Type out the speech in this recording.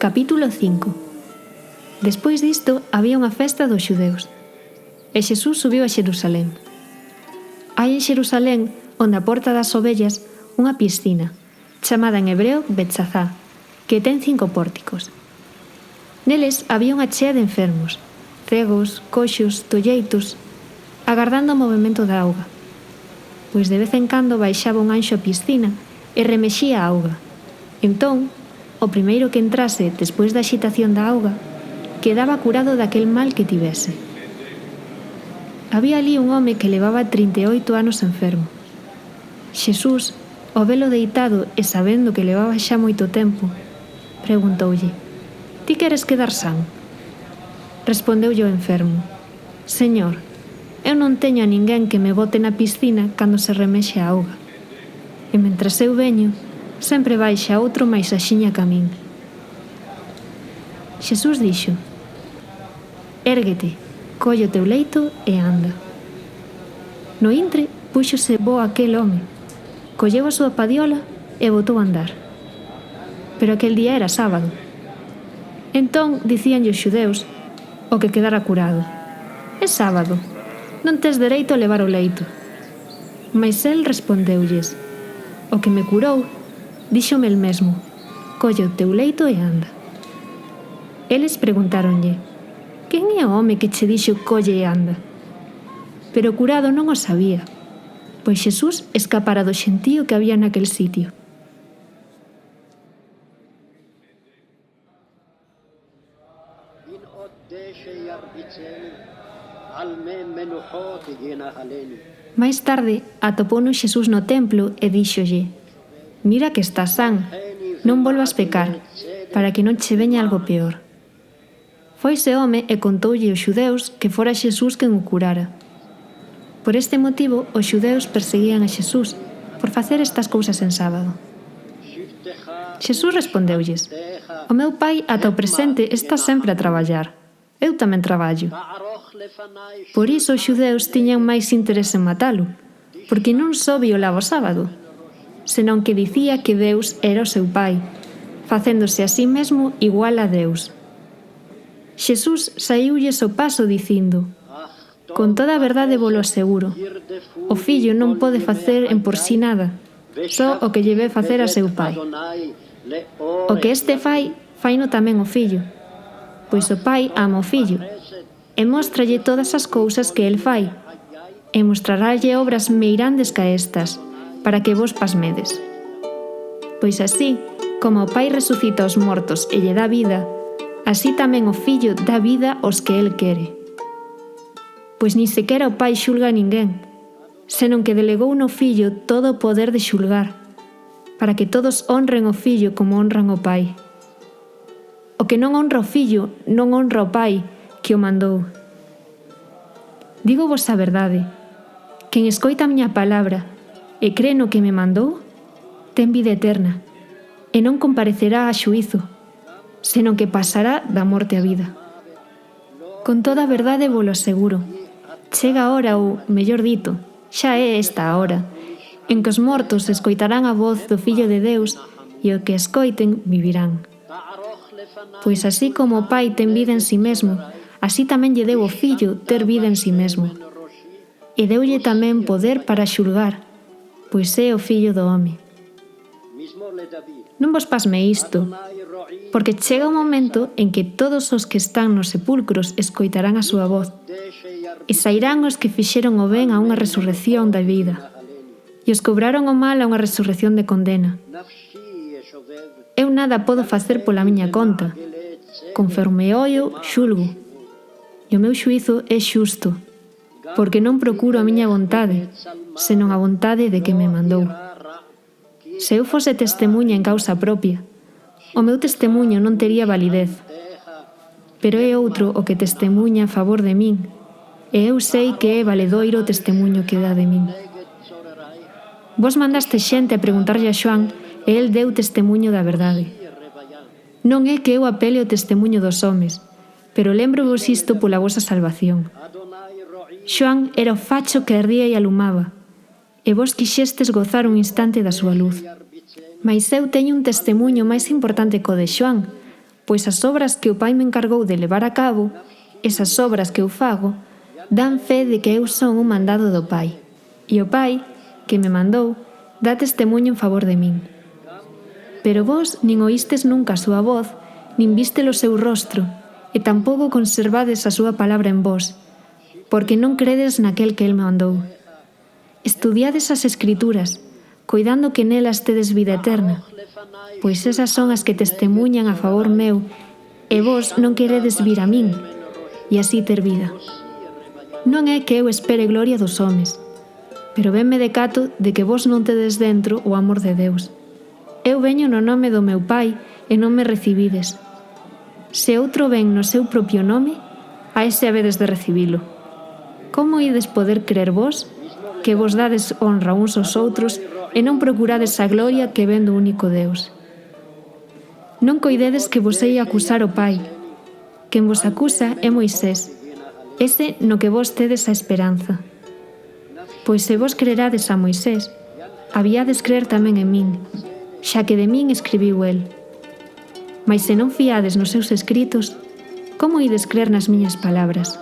Capítulo 5. Despois disto, había unha festa dos xudeus, e Xesús subiu a Xerusalén. Hai en Xerusalén, onde a porta das ovellas, unha piscina, chamada en hebreo Betzazá, que ten 5 pórticos. Neles había unha chea de enfermos, cegos, coxos, tolleitos, agardando o movimento da auga. Pois de vez en cando baixaba un anxo á piscina e remexía a auga. Entón, o primeiro que entrase despois da agitación da auga quedaba curado daquel mal que tivese. Había ali un home que levaba 38 anos enfermo. Xesús, ao velo deitado e sabendo que levaba xa moito tempo, preguntoulle: «Ti queres quedar san?» Respondeulle o enfermo: «Señor, eu non teño a ninguén que me bote na piscina cando se remexe a auga. E mentres eu veño, sempre baixa outro máis axiña ca min». Xesús dixo: «Érguete, colle o teu leito e anda». No intre, púxose bo aquel home, colleu a súa padiola e botou a andar. Pero aquel día era sábado. Entón dicíanlle os xudeus, o que quedara curado: «É sábado, non tes dereito a levar o leito». Mais el respondeulles: «O que me curou díxome el mesmo: colle o teu leito e anda». Eles preguntáronlle: «Quen é o home que che dixo colle e anda?» Pero o curado non o sabía, pois Xesús escapara do xentío que había naquel sitio. Mais tarde atopouno Xesús no templo e díxolle: «Mira que estás san, non volvas pecar, para que non che veña algo peor». Foise home e contoulle aos xudeus que fora Xesús quen o curara. Por este motivo, os xudeus perseguían a Xesús por facer estas cousas en sábado. Xesús respondeulles: «O meu pai ata o presente está sempre a traballar. Eu tamén traballo». Por iso os xudeus tiñan máis interese en matalo, porque non só violaba o sábado, senón que dicía que Deus era o seu pai, facéndose a sí mesmo igual a Deus. Xesús saíulles ao paso dicindo: «Con toda a verdade volo aseguro, o fillo non pode facer en por sí nada, só o que lle ve facer a seu pai. O que este fai, faino tamén o fillo, pois o pai ama o fillo, e móstralle todas as cousas que el fai, e mostraralle obras meirandes ca estas, para que vos pasmedes. Pois así, como o pai resucita os mortos e lle dá vida, así tamén o fillo dá vida aos que el quere. Pois nin sequera o pai xulga a ninguén, senón que delegou no fillo todo o poder de xulgar, para que todos honren o fillo como honran o pai. O que non honra o fillo non honra o pai que o mandou. Dígovos a verdade: quen escoita a miña palabra e cree no que me mandou, ten vida eterna, e non comparecerá a xuízo, senón que pasará da morte á vida. Con toda a verdade volo aseguro, chega a hora ou, mellor dito, xa é esta a hora, en que os mortos escoitarán a voz do Fillo de Deus e o que escoiten vivirán. Pois así como o Pai ten vida en si mesmo, así tamén lle deu o Fillo ter vida en si mesmo. E deulle tamén poder para xulgar, pois é o Fillo do home. Non vos pasme isto, porque chega un momento en que todos os que están nos sepulcros escoitarán a súa voz, e sairán os que fixeron o ben a unha resurrección da vida, e os cobraron o mal a unha resurrección de condena. Eu nada podo facer pola miña conta, conforme ollo, xulgo, e o meu xuízo é xusto, porque non procuro a miña vontade, senón a vontade de que me mandou. Se eu fose testemuña en causa propia, o meu testemuño non tería validez, pero é outro o que testemuña a favor de min, e eu sei que é valedoiro o testemuño que dá de min. Vos mandaste xente a preguntarlle a Xoán, e el deu testemuño da verdade. Non é que eu apele o testemuño dos homes, pero lembro-vos isto pola vosa salvación. Xoán era o facho que ardía e alumaba, e vos quixestes gozar un instante da súa luz. Mais eu teño un testemuño máis importante co de Xoán, pois as obras que o Pai me encargou de levar a cabo, esas obras que eu fago, dan fe de que eu son un mandado do Pai. E o Pai, que me mandou, dá testemunho en favor de min. Pero vos nin oístes nunca a súa voz, nin vistes o seu rostro, e tampouco conservades a súa palabra en vos, porque non credes naquel que el me mandou. Estudiades as Escrituras, coidando que nelas tedes vida eterna, pois esas son as que testemuñan a favor meu, e vos non queredes vir a min, e así ter vida. Non é que eu espere gloria dos homes, pero venme decato de que vos non tedes dentro o amor de Deus. Eu veño no nome do meu Pai e non me recibides. Se outro ven no seu propio nome, a ese habedes de recibilo. Como ides poder crer vos, que vos dades honra uns aos outros e non procurades a gloria que ven do único Deus? Non coidedes que vos hei acusar o Pai. Quen vos acusa é Moisés, ese no que vos tedes a esperanza. Pois se vos crerades a Moisés, habíades crer tamén en min, xa que de min escribiu el. Mais se non fiades nos seus escritos, como ides crer nas miñas palabras?